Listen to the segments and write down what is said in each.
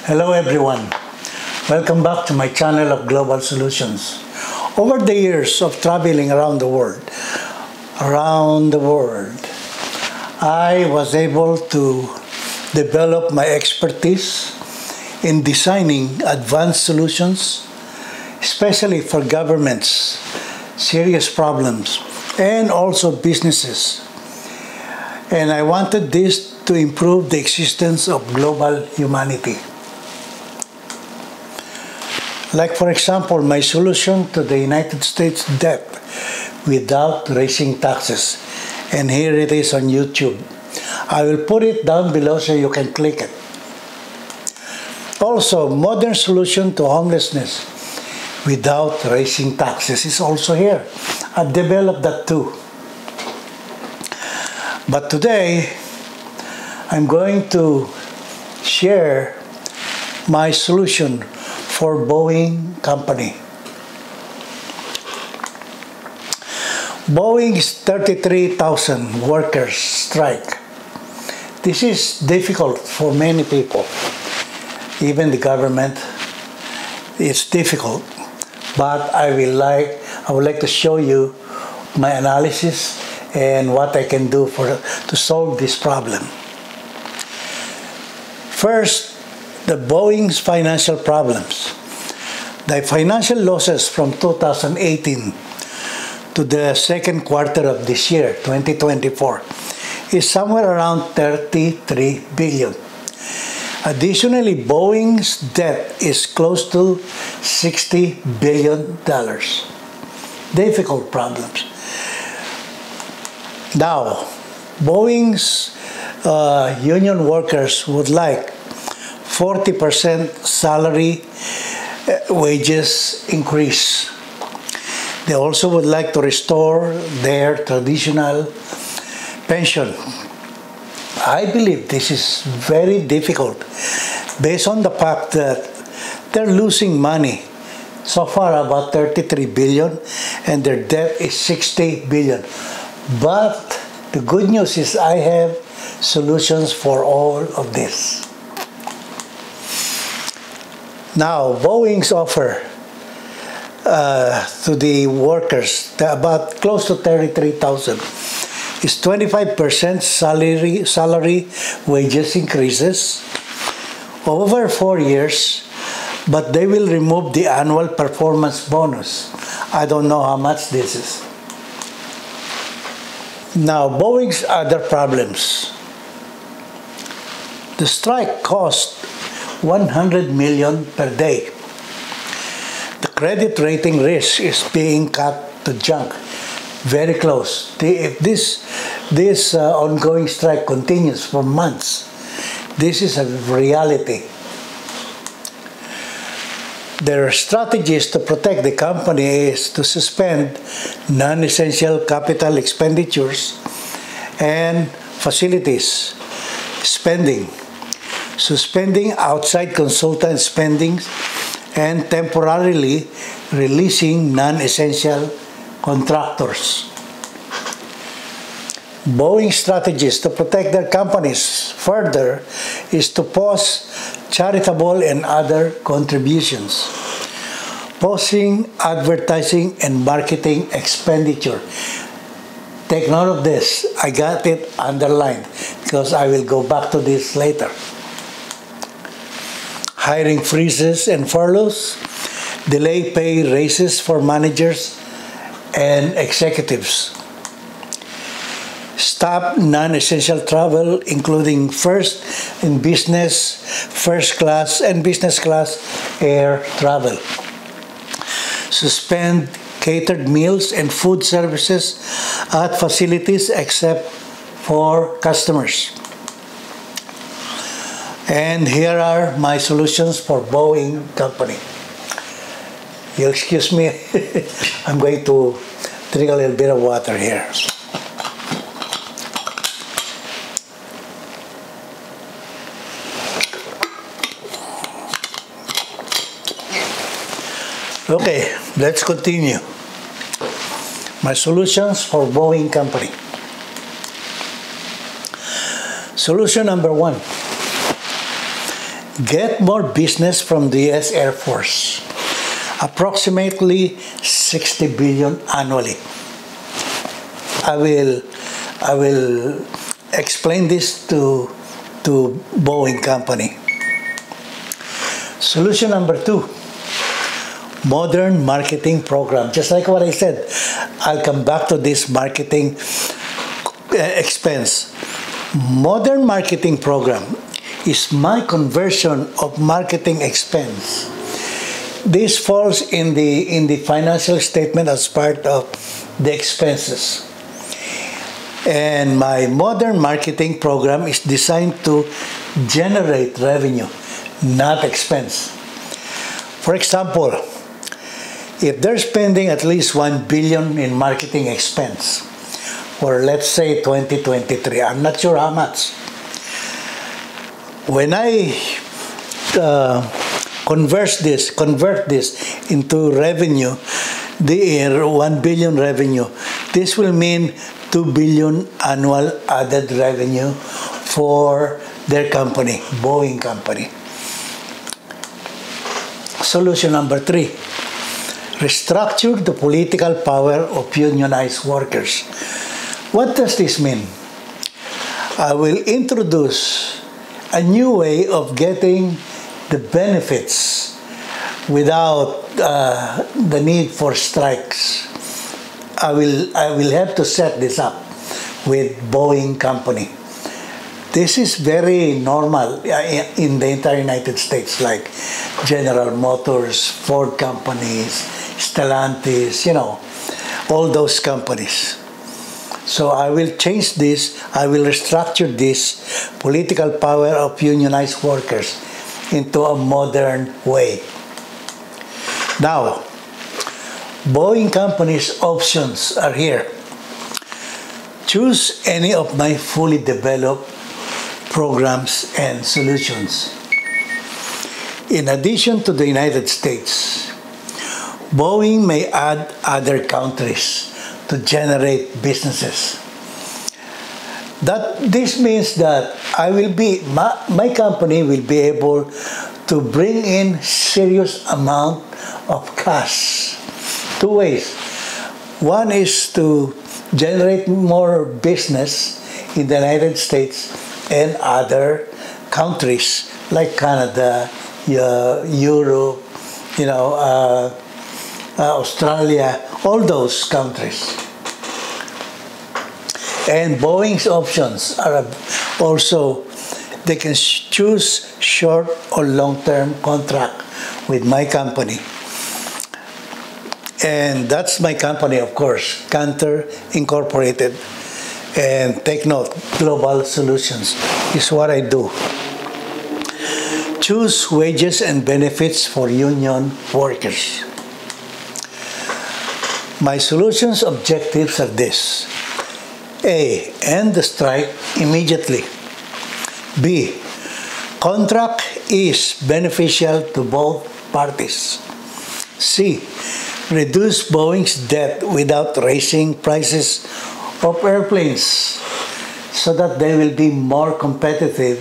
Hello everyone, welcome back to my channel of Global Solutions. Over the years of traveling around the world, I was able to develop my expertise in designing advanced solutions, especially for governments, serious problems, and also businesses. And I wanted this to improve the existence of global humanity. Like for example, my solution to the United States debt without raising taxes. And here it is on YouTube. I will put it down below so you can click it. Also, modern solution to homelessness without raising taxes is also here. I've developed that too. But today, I'm going to share my solution for Boeing company. Boeing's 33,000 workers strike. This is difficult for many people, even the government. It's difficult, but I would like to show you my analysis and what I can do to solve this problem. First, the Boeing's financial problems. The financial losses from 2018 to the second quarter of this year, 2024, is somewhere around 33 billion. Additionally, Boeing's debt is close to $60 billion. Difficult problems. Now, Boeing's union workers would like 40% salary wages increase. They also would like to restore their traditional pension. I believe this is very difficult based on the fact that they're losing money. So far about 33 billion and their debt is 60 billion. But the good news is I have solutions for all of this. Now, Boeing's offer to the workers, about close to 33,000, is 25% salary wages increases over 4 years, but they will remove the annual performance bonus. I don't know how much this is. Now, Boeing's other problems. The strike cost 100 million per day. The credit rating risk is being cut to junk. Very close. If this ongoing strike continues for months, this is a reality. Their strategies to protect the company is to suspend non-essential capital expenditures and facilities spending, suspending outside consultant spending, and temporarily releasing non-essential contractors. Boeing's strategies to protect their companies further is to pause charitable and other contributions, pausing advertising and marketing expenditure. Take note of this. I got it underlined because I will go back to this later. Hiring freezes and furloughs, delay pay raises for managers and executives. Stop non-essential travel, including first class and business class air travel. Suspend catered meals and food services at facilities except for customers. And here are my solutions for Boeing company. You'll excuse me, I'm going to drink a little bit of water here. Okay, let's continue. My solutions for Boeing company. Solution number one. get more business from the U.S. Air Force, approximately 60 billion annually. I will explain this to Boeing company. Solution number 2, modern marketing program. Just like what I said, I'll come back to this marketing expense. Modern marketing program is my conversion of marketing expense. This falls in the financial statement as part of the expenses. And my modern marketing program is designed to generate revenue, not expense. For example, if they're spending at least 1 billion in marketing expense for, let's say, 2023, I'm not sure how much. When I convert this into revenue, the 1 billion revenue, this will mean 2 billion annual added revenue for their company, Boeing company. Solution number 3, restructure the political power of unionized workers. What does this mean? I will introduce a new way of getting the benefits without the need for strikes. I will have to set this up with Boeing company. This is very normal in the entire United States, like General Motors, Ford companies, Stellantis, all those companies. So I will change this, I will restructure this political power of unionized workers into a modern way. Now, Boeing company's options are here. Choose any of my fully developed programs and solutions. In addition to the United States, Boeing may add other countries to generate businesses. This means that my company will be able to bring in serious amount of cash. 2 ways. One is to generate more business in the United States and other countries like Canada, Europe, Australia, all those countries. And Boeing's options are also, they can choose short or long-term contract with my company. And that's my company, of course, Cantor Incorporated. And take note, Global Solutions is what I do. Choose wages and benefits for union workers. My solutions objectives are this. A, end the strike immediately. B, contract is beneficial to both parties. C, reduce Boeing's debt without raising prices of airplanes so that they will be more competitive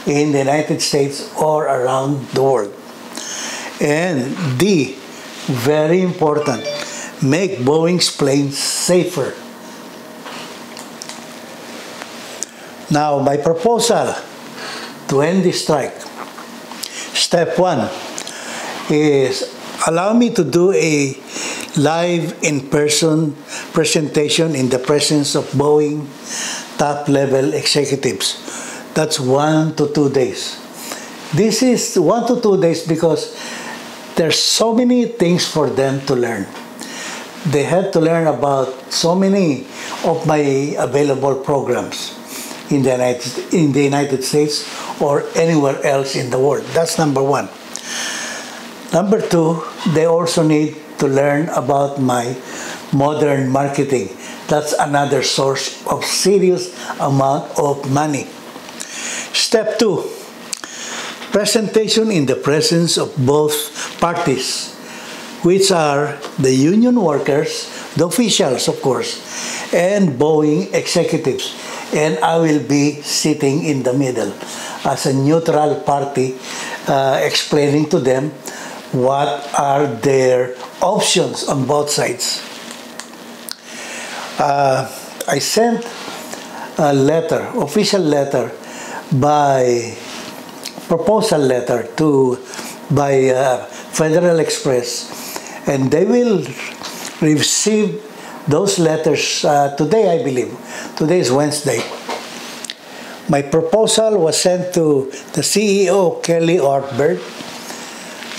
in the United States or around the world. And D, very important, make Boeing's planes safer. Now, my proposal to end the strike. Step 1 is allow me to do a live in-person presentation in the presence of Boeing top-level executives. That's 1 to 2 days. This is 1 to 2 days because there's so many things for them to learn. They have to learn about so many of my available programs in the United States or anywhere else in the world. That's number 1. Number 2, they also need to learn about my modern marketing. That's another source of serious amount of money. Step 2, presentation in the presence of both parties, which are the union workers, the officials, of course, and Boeing executives. And I will be sitting in the middle as a neutral party explaining to them what are their options on both sides. I sent a letter, official letter, by proposal letter by Federal Express, and they will receive those letters today, I believe. Today is Wednesday. My proposal was sent to the CEO, Kelly Ortberg,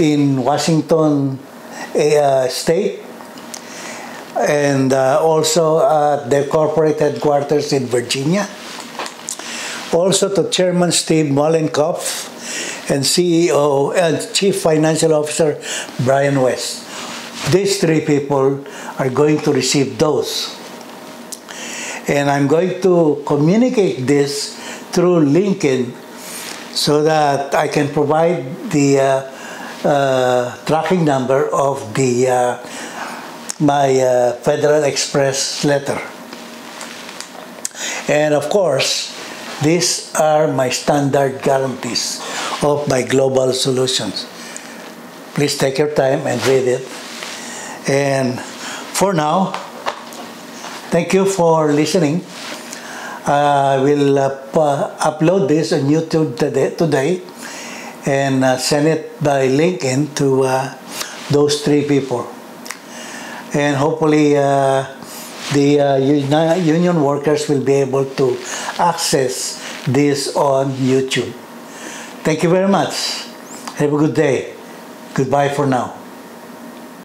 in Washington State, and also at their corporate headquarters in Virginia. Also to Chairman Steve Mollenkopf and CEO and Chief Financial Officer Brian West. These three people are going to receive those. And I'm going to communicate this through LinkedIn so that I can provide the tracking number of the my Federal Express letter. And of course, these are my standard guarantees of my global solutions. Please take your time and read it. And for now, thank you for listening. I will upload this on YouTube today and send it by LinkedIn to those three people. And hopefully the union workers will be able to access this on YouTube. Thank you very much. Have a good day. Goodbye for now.